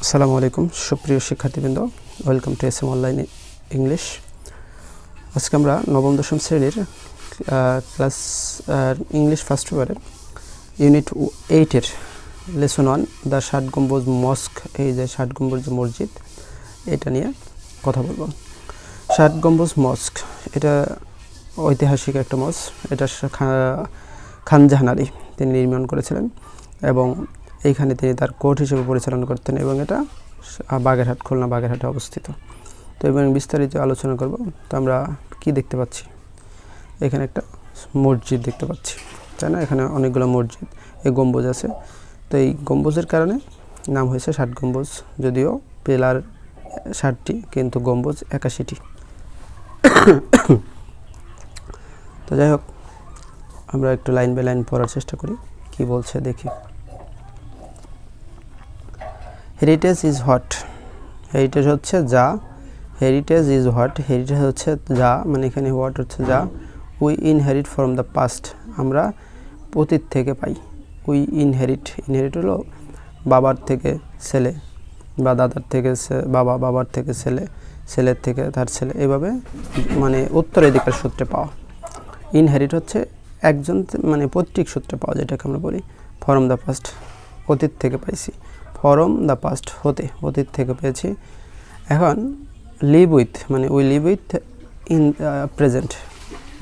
আসসালামু আলাইকুম সুপ্রিয় শিক্ষার্থীবৃন্দ, welcome to SM online English. আজকে আমরা নবম দশম শ্রেণীর ক্লাস ইংলিশ ফার্স্ট পেপারের ইউনিট 8-এর লেসন 1 দ্য ষাট গম্বুজ মস্ক, এই যে ষাট গম্বুজ মসজিদ, এটা নিয়ে কথা বলবো। ষাট গম্বুজ মস্ক এটা ঐতিহাসিক একটা মস্ক। এটা খান জাহান আলী তিনি নির্মাণ করেছিলেন এবং এইখানে তিনি তার কোর্ট হিসেবে পরিচালনা করতেন এবং এটা বাগেরহাট, খুলনা বাগেরহাটে অবস্থিত। তো এবং বিস্তারিত আলোচনা করব। তো আমরা কি দেখতে পাচ্ছি, এখানে একটা মসজিদ দেখতে পাচ্ছি, তাই না? এখানে অনেকগুলো মসজিদ, এই গম্বুজ আছে। তো এই গম্বুজের কারণে নাম হয়েছে ষাট গম্বুজ, যদিও পিলার 60টি কিন্তু গম্বুজ 81টি। তো যাই হোক, আমরা একটু লাইন বাই লাইন পড়ার চেষ্টা করি, কি বলছে দেখি। হেরিটেজ ইজ হোয়াট, হেরিটেজ হচ্ছে যা, হেরিটেজ ইজ হোয়াট, হেরিটেজ হচ্ছে যা, মানে এখানে হোয়াট হচ্ছে যা, we inherit from the past, আমরা অতীত থেকে পাই। উই ইনহেরিট, ইনহেরিট হলো বাবার থেকে ছেলে বা দাদার থেকে বাবা, বাবার থেকে ছেলে, ছেলের থেকে তার ছেলে, এভাবে মানে উত্তরাধিকার সূত্রে পাওয়া। ইনহেরিট হচ্ছে একজন মানে পৈতৃক সূত্রে পাওয়া, যেটাকে আমরা বলি ফ্রম দ্য পাস্ট, অতীত থেকে পাইছি। ফ্রম দ্য পাস্ট হতে, অতীত থেকে পেয়েছি। এখন লিভ উইথ, মানে we live with in present,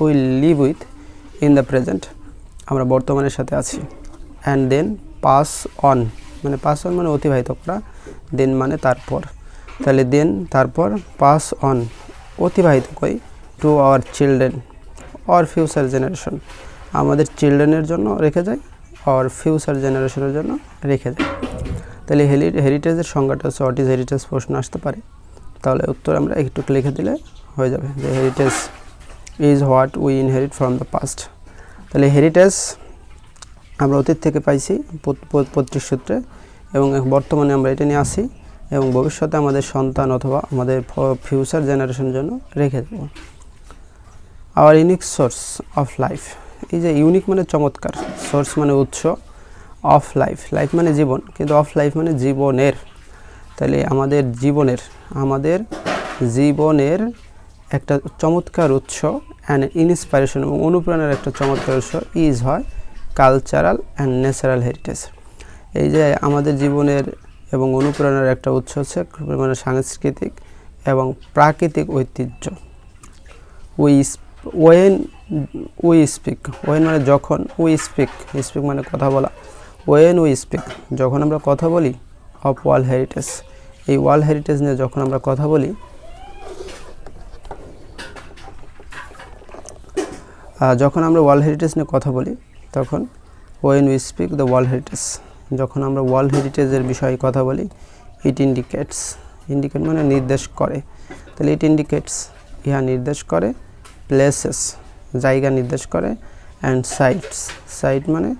we live with in the present, আমরা বর্তমানের সাথে আছি। অ্যান্ড দেন পাস অন, মানে পাস অন মানে অতিবাহিত করা, দেন মানে তারপর, তাহলে দেন তারপর পাস অন অতিবাহিত করি to our children or future generation, আমাদের চিলড্রেনের জন্য রেখে যায়, আর ফিউচার জেনারেশনের জন্য রেখে যায়। তাহলে হেরিটেজের সংজ্ঞাটা হচ্ছে হোয়াট ইজ হেরিটেজ, প্রশ্ন আসতে পারে, তাহলে উত্তর আমরা একটু লিখে দিলে হয়ে যাবে যে heritage is what we inherit from the past. তাহলে হেরিটেজ আমরা অতীত থেকে পাইছি পৈতৃক সূত্রে, এবং বর্তমানে আমরা এটা নিয়ে আসি এবং ভবিষ্যতে আমাদের সন্তান অথবা আমাদের ফিউচার জেনারেশনের জন্য রেখে দেব। Our unique source of life, এই যে ইউনিক মানে চমৎকার, সোর্স মানে উৎস, অফ লাইফ, লাইফ মানে জীবন, কিন্তু অফ লাইফ মানে জীবনের। তাহলে আমাদের জীবনের একটা চমৎকার উৎস অ্যান্ড ইন্সপিরেশন এবং অনুপ্রেরণার একটা চমৎকার উৎস ইজ হয় কালচারাল অ্যান্ড ন্যাচারাল হেরিটেজ। এই যে আমাদের জীবনের এবং অনুপ্রেরণার একটা উৎস হচ্ছে মানে সাংস্কৃতিক এবং প্রাকৃতিক ঐতিহ্য। ওয়েন উই স্পিক, ওয়েন মানে যখন, উই স্পিক, স্পিক মানে কথা বলা, ওয়েন উই স্পিক যখন আমরা কথা বলি অফ ওয়ার্ল্ড হেরিটেজ, এই ওয়ার্ল্ড হেরিটেজ নিয়ে যখন আমরা কথা বলি, যখন আমরা ওয়ার্ল্ড হেরিটেজ নিয়ে কথা বলি তখন when we speak the world heritage, যখন আমরা ওয়ার্ল্ড হেরিটেজের বিষয়ে কথা বলি, ইট ইন্ডিকেটস, ইন্ডিকেট মানে নির্দেশ করে, তাহলে ইট ইন্ডিকেটস ইহা নির্দেশ করে, প্লেসেস জায়গা নির্দেশ করে, অ্যান্ড সাইটস, সাইট মানে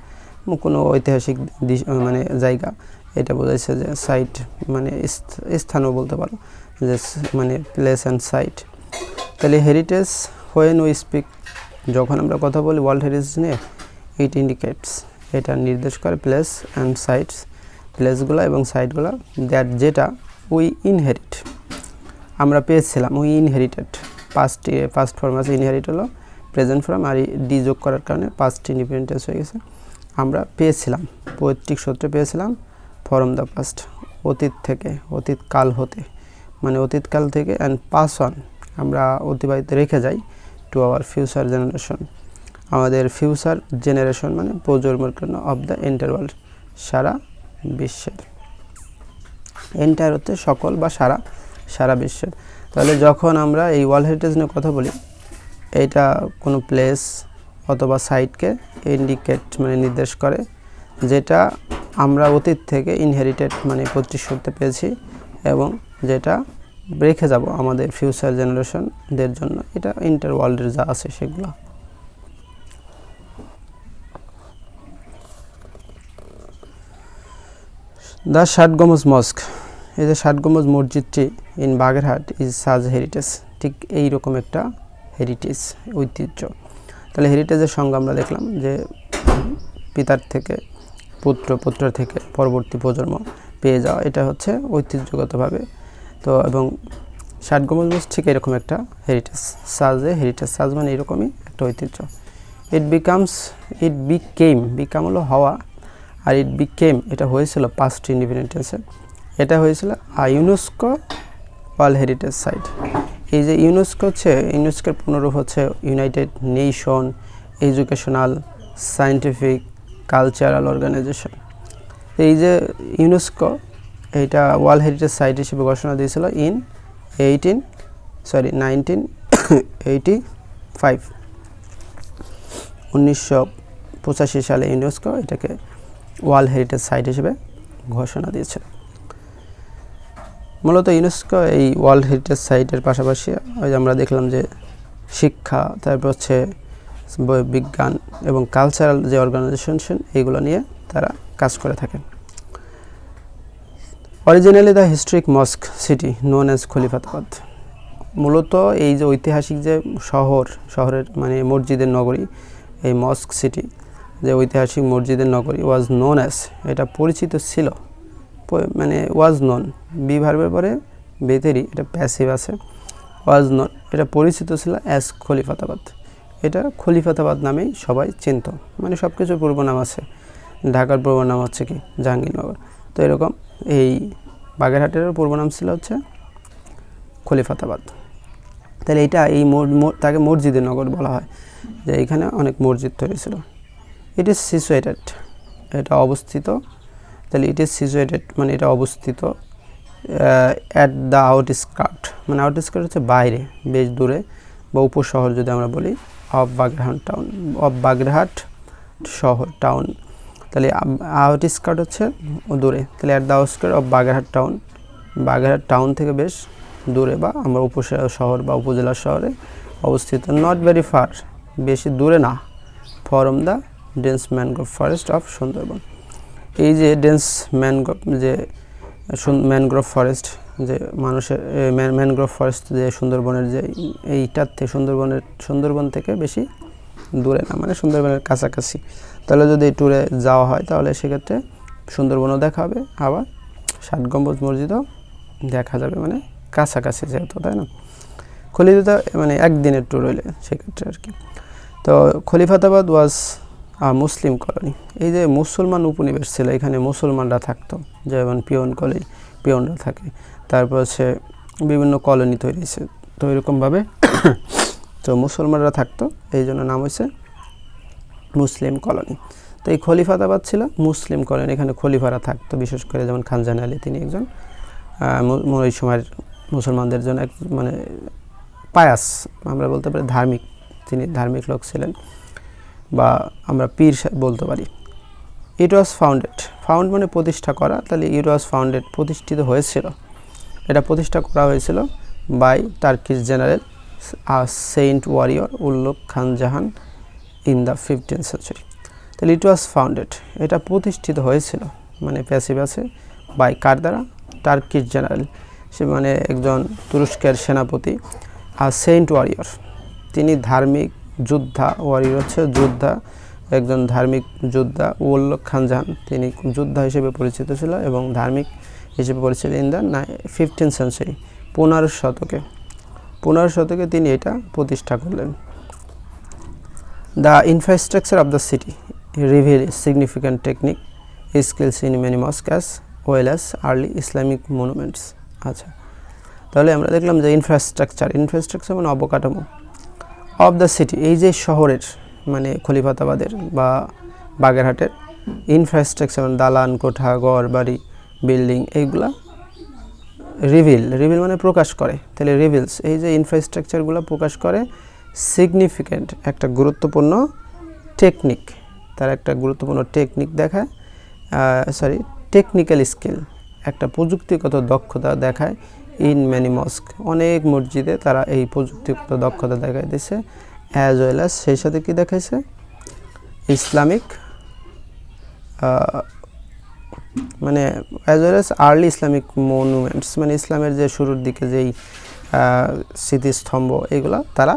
কোনো ঐতিহাসিক মানে জায়গা, এটা বোঝাইছে যে সাইট মানে স্থানও বলতে পারো, যে মানে প্লেস অ্যান্ড সাইট। তাহলে হেরিটেজ হোয়েন উই স্পিক, যখন আমরা কথা বলি ওয়ার্ল্ড হেরিটেজ নিয়ে, ইট ইন্ডিকেটস এটা নির্দেশ করে, প্লেস অ্যান্ড সাইটস, প্লেসগুলো এবং সাইটগুলো, দ্যাট যেটা উই ইনহেরিট আমরা পেয়েছিলাম, উই ইনহেরিটেড, পাস্ট ফর্ম আছে, ইনহেরিট হলো প্রেজেন্ট ফর্ম, আর ডি যোগ করার কারণে পাস্ট ইন্ডিপেন্ডেন্স হয়ে গেছে। আমরা পেয়েছিলাম, পৈতৃক সূত্রে পেয়েছিলাম, ফ্রম দ্য পাস্ট অতীত থেকে, অতীতকাল হতে, মানে অতীতকাল থেকে, অ্যান্ড পাস অন আমরা অতিবাহিত রেখে যাই, টু আওয়ার ফিউচার জেনারেশন আমাদের ফিউচার জেনারেশন মানে প্রজন্মের জন্য, অফ দ্য এন্টায়ার ওয়ার্ল্ড সারা বিশ্বের, এন্টায়ার হচ্ছে সকল বা সারা বিশ্বের। তাহলে যখন আমরা এই ওয়ার্ল্ড হেরিটেজ নিয়ে কথা বলি, এইটা কোনো প্লেস অথবা সাইটকে ইন্ডিকেট মানে নির্দেশ করে, যেটা আমরা অতীত থেকে ইনহেরিটেড মানে পৈতৃক সূত্রে পেয়েছি এবং যেটা রেখে যাব আমাদের ফিউচার জেনারেশনদের জন্য, এটা ইন্টার ওয়ার্ল্ডের যা আছে সেগুলো। দ্য ষাট গম্বুজ মস্ক, এই যে ষাট গম্বুজ মসজিদটি ইন বাগেরহাট ইজ সাজ হেরিটেজ, ঠিক এইরকম একটা হেরিটেজ ঐতিহ্য। তাহলে হেরিটেজের সংজ্ঞা আমরা দেখলাম যে পিতার থেকে পুত্র, পুত্র থেকে পরবর্তী প্রজন্ম, পেয়ে যাওয়া, এটা হচ্ছে ঐতিহ্যগতভাবে। তো এবং 60 গম্বুজ মসজিদ ঠিক এরকম একটা হেরিটেজ সাজ মানে এরকমই একটা ঐতিহ্য। ইট বিকাম হলো হওয়া, আর এটা হয়েছিল পাস্ট ইন্ডিপেন্ডেন্সে, এটা হয়েছিল ইউনেস্কো ওয়ার্ল্ড হেরিটেজ সাইট। এই যে ইউনেস্কোর পুনরূপ হচ্ছে United Nation Educational Scientific Cultural Organisation. এই যে ইউনেস্কো এটা ওয়ার্ল্ড হেরিটেজ সাইট হিসেবে ঘোষণা দিয়েছিল 1985 সালে ইউনেস্কো এটাকে ওয়ার্ল্ড হেরিটেজ সাইট হিসেবে ঘোষণা দিয়েছে। মূলত ইউনেস্কো এই ওয়ার্ল্ড হেরিটেজ সাইটের পাশাপাশি ওই যে আমরা দেখলাম যে শিক্ষা, তারপর হচ্ছে বিজ্ঞান এবং কালচারাল যে অর্গানাইজেশন এইগুলো নিয়ে তারা কাজ করে থাকে। Originally the historic mosque city known as Khalifatabad. মূলত এই যে ঐতিহাসিক যে শহরের মানে মসজিদের নগরী, এই মস্ক সিটি যে ঐতিহাসিক মসজিদের নগরী ওয়াজ নোন অ্যাজ, এটা পরিচিত ছিল, মানে ওয়াজ নন বি ভার্বের পরে বেতেরি, এটা প্যাসিভ আছে, ওয়াজ নন এটা পরিচিত ছিল অ্যাজ খলিফাতাবাদ। এটা খলিফাতাবাদ নামেই সবাই চিনত, মানে সব কিছুর পূর্ব নাম আছে। ঢাকার পূর্ব নাম হচ্ছে কি জাহাঙ্গীরনগর, তো এরকম এই বাগেরহাটেরও পূর্ব নাম ছিল হচ্ছে খলিফাতাবাদ। তাহলে এইটা তাকে মসজিদের নগর বলা হয়, যে এইখানে অনেক মসজিদ তৈরি ছিল। ইট ইজ সিচুয়েটেড, এটা অবস্থিত। তাহলে ইট ইজ সিচুয়েটেড মানে এটা অবস্থিত অ্যাট দ্য আউটস্কার্ট, মানে আউটস্কার্ট হচ্ছে বাইরে, বেশ দূরে বা উপশহর যদি আমরা বলি, অফ বাগেরহাট শহর টাউন। তাহলে আউটস্কার্ট হচ্ছে দূরে, তাহলে at the outskirt of Bagerhat town থেকে বেশ দূরে বা আমরা উপশহর বা উপজেলা শহরে অবস্থিত। নট ভেরি ফার, বেশি দূরে না, from the dense mangrove forest of Sundarban. এই যে ডেন্স ম্যানগ্রোভ ফরেস্ট যে মানুষের ম্যানগ্রোভ ফরেস্ট যে সুন্দরবনের যে এইটার থেকে সুন্দরবন থেকে বেশি দূরে না, মানে সুন্দরবনের কাছাকাছি। তাহলে যদি ট্যুরে যাওয়া হয় তাহলে সেক্ষেত্রে সুন্দরবনও দেখা হবে, আবার 60 গম্বুজ মসজিদও দেখা যাবে, মানে কাছাকাছি যেহেতু, তাই না। খলিফাতাবাদ মানে একদিনের ট্যুর হইলে সেক্ষেত্রে আর কি। তো খলিফাতাবাদ ওয়াজ মুসলিম কলোনি। এই যে মুসলমান উপনিবেশ ছিল, এখানে মুসলমানরা থাকতো, যেমন পিয়নরা থাকে, তারপর হচ্ছে বিভিন্ন কলোনি তৈরি হয়েছে, তো এরকমভাবে তো মুসলমানরা থাকতো, এই জন্য নাম হয়েছে মুসলিম কলোনি। তো এই খলিফাতাবাদ ছিল মুসলিম কলোনি, এখানে খলিফারা থাকতো, বিশেষ করে যেমন খানজাহান আলী, তিনি একজন ওই সময়ের মুসলমানদের জন্য এক মানে পায়াস আমরা বলতে পারি, তিনি ধার্মিক লোক ছিলেন, বা আমরা পীর বলতে পারি। ইট ওয়াজ ফাউন্ড মানে প্রতিষ্ঠা করা, তাহলে ইট ওয়াজ ফাউন্ডেড প্রতিষ্ঠিত হয়েছিল, এটা প্রতিষ্ঠা করা হয়েছিল by Turkish general saint warrior Ullugh Khan Jahan in the 15th century। তাহলে ইট ওয়াজ ফাউন্ডেড এটা প্রতিষ্ঠিত হয়েছিল, মানে প্যাসিভ আছে, বাই কার দ্বারা, টার্কিশ জেনারেল, সে মানে একজন তুরস্কের সেনাপতি, আর সেন্ট ওয়ারিয়র তিনি ধার্মিক যোদ্ধা, ওয়ারিয়র হচ্ছে যোদ্ধা, একজন ধার্মিক যোদ্ধা, উল্লুগ খান জাহান তিনি যোদ্ধা হিসেবে পরিচিত ছিল এবং ধার্মিক হিসেবে পরিচিত ইন দ্য 15th century 15 শতকে তিনি এটা প্রতিষ্ঠা করলেন। The infrastructure of the city reveal significant technique skills in many mosque as well as early Islamic monuments. আচ্ছা, তাহলে আমরা দেখলাম যে ইনফ্রাস্ট্রাকচার মানে অবকাঠামো, অফ দ্য সিটি এই যে শহরের মানে খলিফাতাবাদের বা বাগেরহাটের ইনফ্রাস্ট্রাকচার, দালান কোঠা, ঘর বাড়ি, বিল্ডিং, এইগুলা রিভিল মানে প্রকাশ করে, তাহলে রিভিলস এই যে ইনফ্রাস্ট্রাকচারগুলো প্রকাশ করে সিগনিফিক্যান্ট একটা গুরুত্বপূর্ণ টেকনিক, তার একটা গুরুত্বপূর্ণ টেকনিক দেখায়, টেকনিক্যাল স্কিল একটা প্রযুক্তিগত দক্ষতা দেখায় ইন ম্যানি মস্ক অনেক মসজিদে তারা এই প্রযুক্তিগত দক্ষতা দেখাই দিয়েছে, অ্যাজ ওয়েল অ্যাজ সেই সাথে কি দেখাইছে ইসলামিক মানে as well as early Islamic monuments, মানে ইসলামের যে শুরুর দিকে যেই স্মৃতিস্তম্ভ এগুলা তারা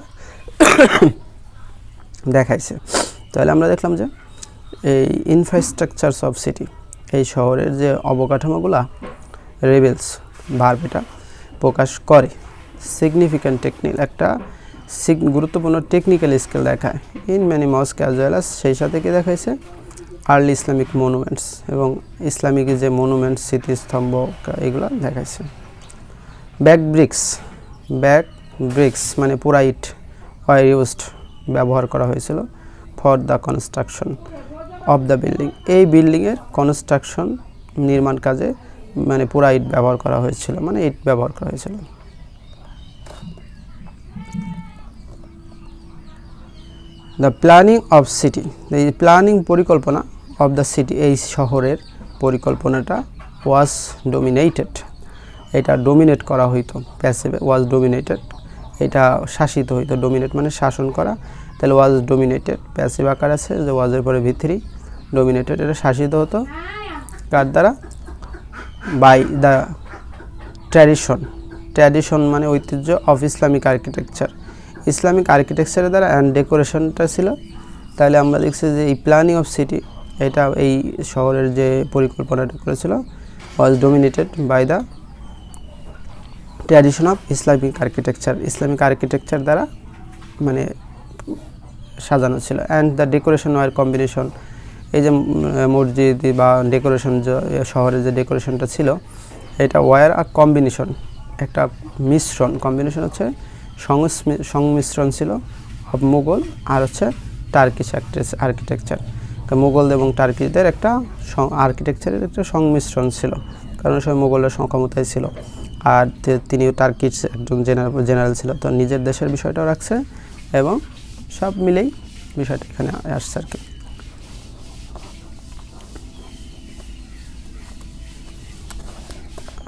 দেখাইছে। তাহলে আমরা দেখলাম যে এই ইনফ্রাস্ট্রাকচারস অফ সিটি এই শহরের যে অবকাঠামোগুলা রেভেলস ভার্ব এটা প্রকাশ করে। সিগনিফিক্যান্ট টেকনিক একটা গুরুত্বপূর্ণ টেকনিক্যাল স্কিল দেখায়। In many mosque as well as সেই সাথে কি দেখাইছে আর্লি ইসলামিক মনুমেন্টস এবং ইসলামিক যে মনুমেন্টস স্মৃতিস্তম্ভ এগুলো দেখাইছে। ব্যাক ব্রিক্স মানে পুরা ইট ওয়ার ইউজড ব্যবহার করা হয়েছিল for the construction of the building. এই বিল্ডিংয়ের কনস্ট্রাকশন নির্মাণ কাজে মানে পুরা ইট ব্যবহার করা হয়েছিল, মানে ইট ব্যবহার করা হয়েছিল। দ্য প্ল্যানিং অফ সিটি, এই প্ল্যানিং পরিকল্পনা অফ দ্য সিটি এই শহরের পরিকল্পনাটা ওয়াজ ডোমিনেটেড, এটা ডোমিনেট করা হইতো, প্যাসিভ ওয়াজ ডোমিনেটেড এটা শাসিত হইতো, ডোমিনেট মানে শাসন করা, তাহলে ওয়াজ ডোমিনেটেড প্যাসিভ আকার আছে যে ওয়াজের পরে V3 ডোমিনেটেড, এটা শাসিত হতো কার দ্বারা বাই দ্য ট্র্যাডিশন মানে ঐতিহ্য অফ ইসলামিক আর্কিটেকচার, ইসলামিক আর্কিটেকচারের দ্বারা অ্যান্ড ডেকোরেশনটা ছিল। তাহলে আমরা দেখছি যে এই প্ল্যানিং অফ সিটি এটা এই শহরের যে পরিকল্পনাটা করেছিল was dominated by the tradition of Islamic architecture দ্বারা মানে সাজানো ছিল। And the decoration were combination, এই যে মসজিদ বা ডেকোরেশন শহরের যে ডেকোরেশনটা ছিল এটা ওয়ার আ কম্বিনেশন একটা মিশ্রণ, কম্বিনেশন হচ্ছে সংমিশ্রণ ছিল অফ মুঘল আর হচ্ছে টার্কিশ আর্কিটেকচার, মুঘল এবং টার্কিদের একটা আর্কিটেকচারের একটা সংমিশ্রণ ছিল, কারণ সব মুঘলরা ক্ষমতায় ছিল আর তিনিও টার্কিশ একজন জেনারেল ছিল, তো নিজের দেশের বিষয়টাও রাখছে এবং সব মিলেই বিষয়টা এখানে আসছে আর কি।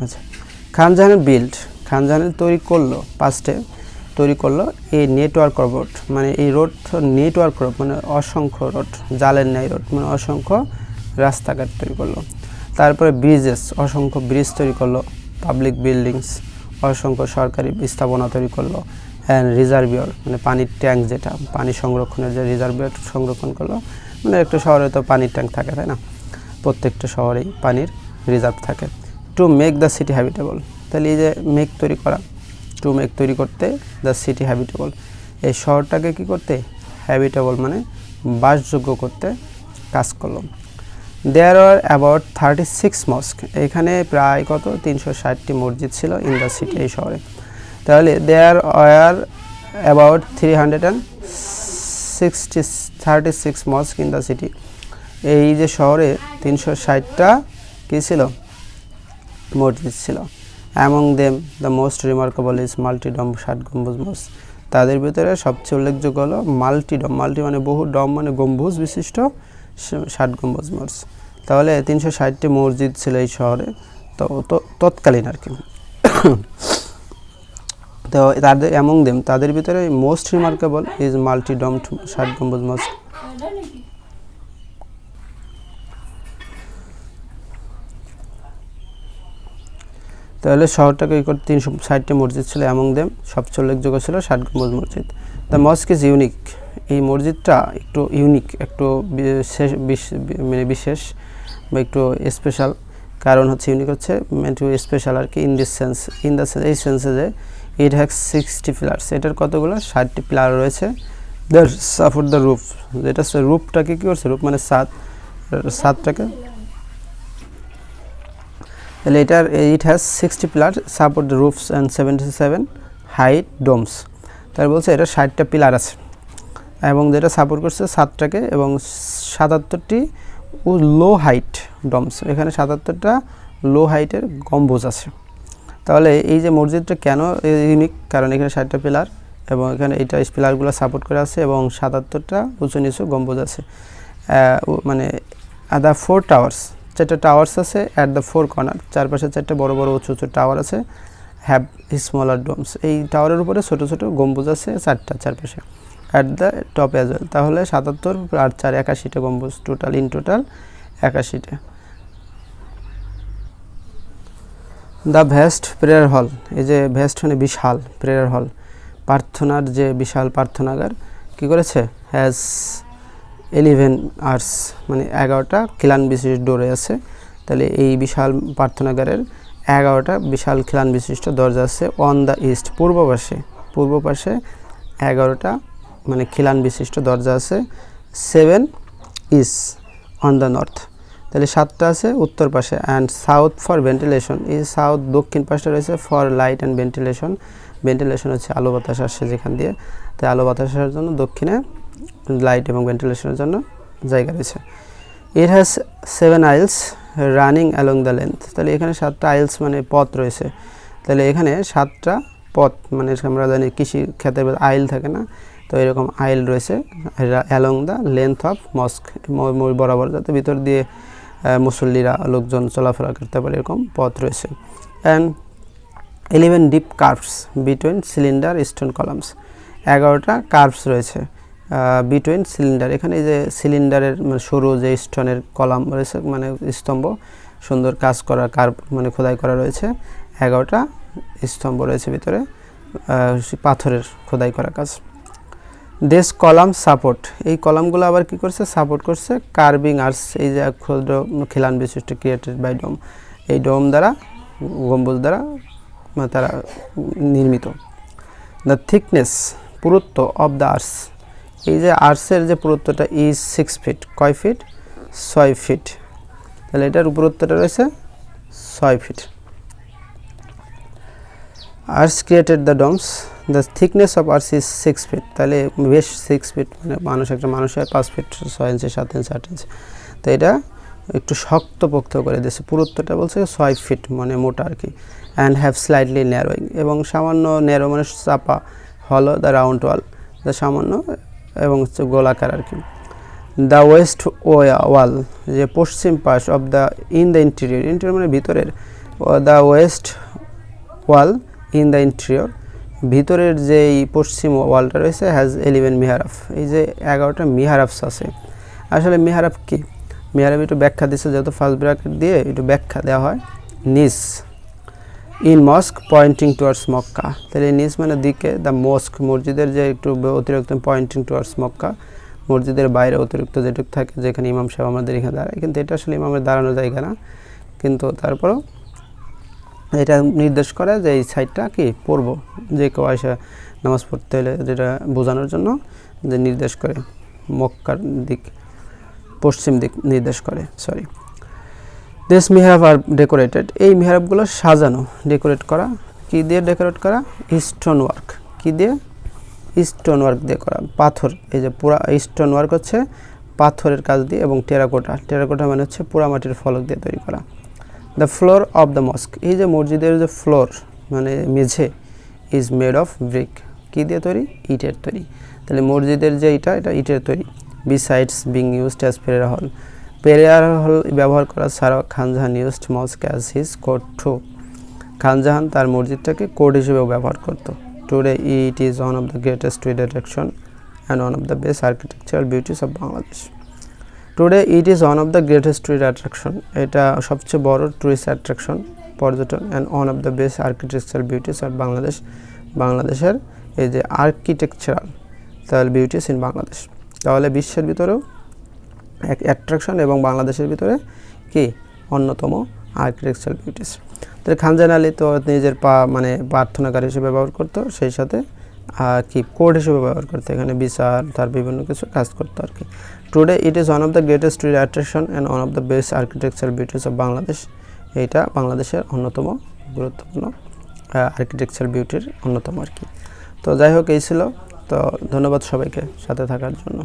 আচ্ছা, খান জাহানের তৈরি করলো এই নেটওয়ার্ক রোড, মানে এই রোড নেটওয়ার্ক রোড মানে অসংখ্য রোড, জালের ন্যায় রোড মানে অসংখ্য রাস্তাঘাট তৈরি করলো। তারপরে ব্রিজেস, অসংখ্য ব্রিজ তৈরি করলো, পাবলিক বিল্ডিংস, অসংখ্য সরকারি স্থাপনা তৈরি করলো, অ্যান্ড রিজার্ভিয়র মানে পানির ট্যাঙ্ক, যেটা পানি সংরক্ষণের যে রিজার্ভিয়র সংরক্ষণ করলো, মানে একটা শহরে তো পানির ট্যাঙ্ক থাকে তাই না, প্রত্যেকটা শহরেই পানির রিজার্ভ থাকে। To make the city habitable, তাহলে এই যে মেক তৈরি করতে দ্য সিটি হ্যাবিটেবল, এই শহরটাকে কি করতে হ্যাবিটেবল মানে বাসযোগ্য করতে কাজ করলো। দেয়ার আর অ্যাবাউট 36 মস্ক, এখানে প্রায় কত 360টি মসজিদ ছিল ইন দ্য সিটি এই শহরে। তাহলে there are about 36 mosque in the city, এই যে শহরে 360টা কী ছিল মসজিদ ছিল। Among them the most remarkable is multi dome 60 গম্বুজ মসজিদ, তাদের ভিতরে সবচেয়ে উল্লেখযোগ্য হলো মাল্টি-ডম, মাল্টি মানে বহু, ডম মানে গম্বুজ বিশিষ্ট 60 গম্বুজ মসজিদ। তাহলে 360টি মসজিদ ছিল এই শহরে তো তৎকালীন আর কি। তো তাদের অ্যামং দেম তাদের ভিতরে মোস্ট রিমার্কেবল ইজ মাল্টি-ডম 60 গম্বুজ মসজিদ। তাহলে শহরটাকে 360টি মসজিদ ছিল, অ্যামং দেম সবচেয়ে উল্লেখযোগ্য ছিল 60 গম্বুজ মসজিদ। দ্য মস্ক ইজ ইউনিক, এই মসজিদটা একটু ইউনিক, একটু বিশেষ বা একটু স্পেশাল, কারণ হচ্ছে ইউনিক হচ্ছে একটু স্পেশাল আর কি। ইন দ্য সেন্স এই সেন্সে যে ইট হ্যাজ 60 পিলার্স, এটার কতগুলো 60টি পিলার রয়েছে। দ্য সাপোর্ট দ্য রুফ, যেটা রুফটাকে কী করছে, রুফ মানে ছাদটাকে, তাহলে এটার it has 60 pillar support the roofs and 77 height domes, তার বলছে এটা 60টা পিলার আছে এবং যেটা সাপোর্ট করছে ছাদটাকে, এবং 77টি লো হাইট ডোমস, এখানে 77টা লো হাইটের গম্বুজ আছে। তাহলে এই যে মসজিদটা কেন ইউনিক, কারণ এখানে 60টা পিলার এবং এখানে এইটা পিলারগুলো সাপোর্ট করে আছে এবং 77টা উঁচু নিচু গম্বুজ আছে। মানে দ্য 4 টাওয়ার্স, 4টা টাওয়ার্স আছে অ্যাট দ্য 4 কর্নার, চারপাশে 4টা বড় বড় উঁচু উঁচু টাওয়ার আছে। হ্যাভ স্মলার ডোমস, এই টাওয়ারের উপরে ছোট ছোট গম্বুজ আছে 4টা চারপাশে। At the top as well, তাহলে 77 আর 4 81টা গম্বুজ, টোটাল 81টা। দ্য ভ্যাস্ট প্রেয়ার হল, এই যে ভ্যাস্ট মানে বিশাল, প্রেয়ার হল প্রার্থনার যে বিশাল প্রার্থনাগার কী করেছে, হ্যাজ 11 আর্স মানে 11টা খিলান বিশিষ্ট ডোরে আছে। তাহলে এই বিশাল প্রার্থনাগারের 11টা বিশাল খিলান বিশিষ্ট দরজা আছে অন দ্য ইস্ট, পূর্ব পাশে 11টা মানে খিলান বিশিষ্ট দরজা আছে। 7 ইজ অন দ্য নর্থ, তাহলে 7টা আছে উত্তর পাশে। অ্যান্ড সাউথ ফর ভেন্টিলেশন, এই সাউথ দক্ষিণ পাশে রয়েছে for light and ventilation, ventilation হচ্ছে আলো বাতাস আসছে যেখান দিয়ে, তাই আলো বাতাস আসার জন্য দক্ষিণে লাইট এবং ভেন্টিলেশনের জন্য জায়গা রয়েছে। It has 7 আইলস running along the length, তাহলে এখানে 7টা আইলস মানে পথ রয়েছে, তাহলে এখানে 7টা পথ মানে আমরা জানি কৃষি ক্ষেত্রে আইল থাকে না, তো এরকম আইল রয়েছে অ্যালং দ্য লেন্থ অফ মস্ক, বরাবর যাতে ভিতর দিয়ে মুসল্লিরা লোকজন চলাফেরা করতে পারে এরকম পথ রয়েছে। And 11 deep curves between cylinder stone columns, 11টা কার্ভস রয়েছে বিটুইন সিলিন্ডার, এখানে যে সিলিন্ডারের মানে সরু যে স্টোনের কলাম রয়েছে মানে স্তম্ভ, সুন্দর কাজ করা কার্ভ মানে খোদাই করা রয়েছে, 11টা স্তম্ভ রয়েছে ভিতরে পাথরের খোদাই করা কাজ। দেশ কলাম সাপোর্ট, এই কলামগুলো আবার কি করছে সাপোর্ট করছে কার্ভিং আর্টস, এই যে ক্ষুদ্র খিলান বিশিষ্ট ক্রিয়েটেড বাই ডোম, এই ডোম দ্বারা গম্বুজ দ্বারা তারা নির্মিত। দ্য থিকনেস পুরুত্ব অফ দ্য আর্টস, এই যে আর্টসের যে পুরুত্বটা ইজ 6 ফিট, কয় ফিট 6 ফিট, তাহলে এটার পুরুত্বটা রয়েছে 6 feet. Arts created the domes, the thickness of arts is 6 feet, তাহলে বেশ 6 ফিট মানে একটা মানুষের 5 ফিট 6 ইঞ্চি 7 ইঞ্চি 8 ইঞ্চি, তো এটা একটু শক্তপোক্ত করে দিয়েছে, পুরুত্বটা বলছে 6 ফিট মানে মোটা আর কি। অ্যান্ড হ্যাভ স্লাইটলি ন্যারোয়িং, এবং সামান্য ন্যারো মানে চাপা, হলো দ্য রাউন্ড ওয়াল, দ্য সামান্য এবং হচ্ছে গোলাকার আর কি। দ্য ওয়েস্ট ওয়াল, যে পশ্চিম পাশ of the in the interior মানে ভিতরের, the west wall in the interior, ভিতরের যে এই পশ্চিম ওয়ালটা রয়েছে হ্যাজ 11 মিহারাফ, এই যে 11টা মিহারাফস আছে। আসলে মিহারাফ কি, মিহারাফ একটু ব্যাখ্যা দিচ্ছে, যেহেতু ফার্স্ট ব্র্যাকেট দিয়ে একটু ব্যাখ্যা দেওয়া হয়। নিস ইন মস্ক পয়েন্টিং টুয়ার্ডস মক্কা, তাহলে নিস মানে দিকে, দ্য মস্ক মসজিদের যে একটু অতিরিক্ত পয়েন্টিং টুয়ার্ডস মক্কা, মসজিদের বাইরে অতিরিক্ত যেটুকু থাকে যেখানে ইমাম সাহেব আমাদের এখানে দাঁড়ায়, কিন্তু এটা আসলে ইমামের দাঁড়ানোর জায়গা না, কিন্তু তারপরেও এটা নির্দেশ করে যে এই সাইডটা কি পড়ব, যে কেউ এসে নামাজ পড়তে হলে যেটা বোঝানোর জন্য যে নির্দেশ করে মক্কার দিক পশ্চিম দিক নির্দেশ করে। সরি, দিস মিহরাব আর ডেকোরেটেড, এই মিহরাবগুলো সাজানো ডেকোরেট করা, কি দিয়ে ডেকোরেট করা স্টোন ওয়ার্ক, কি দিয়ে স্টোন ওয়ার্ক দিয়ে করা, পাথর, এই যে পুরা স্টোন ওয়ার্ক হচ্ছে পাথরের কাজ দিয়ে, এবং টেরাকোটা মানে হচ্ছে পোড়ামাটির ফলক দিয়ে তৈরি করা। The floor of the mosque, এই যে মসজিদের যে ফ্লোর মানে মেঝে ইজ মেড অফ ব্রিক, কী দিয়ে তৈরি ইটের তৈরি, তাহলে মসজিদের যে এটা ইটের তৈরি। Besides being used as prayer hall, prayer hall ব্যবহার করা ছাড়াও Khanjahan used mosque as his court too, Khanjahan তার মসজিদটাকে কোর্ট হিসেবেও ব্যবহার করত। Today it is one of the greatest tourist attraction and one of the best architectural beauties of Bangladesh. Today it is one of the greatest tourist attraction, এটা সবচেয়ে বড় tourist attraction পর্যটন, and one of the best architectural beauties of Bangladesh, বাংলাদেশের এই যে architectural তাহলে beauties in Bangladesh, তাহলে বিশ্বের ভিতরেও এক অ্যাট্রাকশন এবং বাংলাদেশের ভিতরে কি অন্যতম আর্কিটেকচারাল বিউটিস। তাহলে খানজাহান আলী তো নিজের মানে প্রার্থনাকারী হিসেবে ব্যবহার করতো, সেই সাথে কি কোর্ট হিসেবে ব্যবহার করতো, এখানে বিচার তার বিভিন্ন কিছু কাজ করতো আর কি। Today it is one of the greatest tourist attraction and one of the best architectural beauties of Bangladesh, এইটা বাংলাদেশের অন্যতম গুরুত্বপূর্ণ আর্কিটেকচারাল বিউটির অন্যতম আর কি। তো যাই হোক এই ছিল, তো ধন্যবাদ সবাইকে সাথে থাকার জন্য।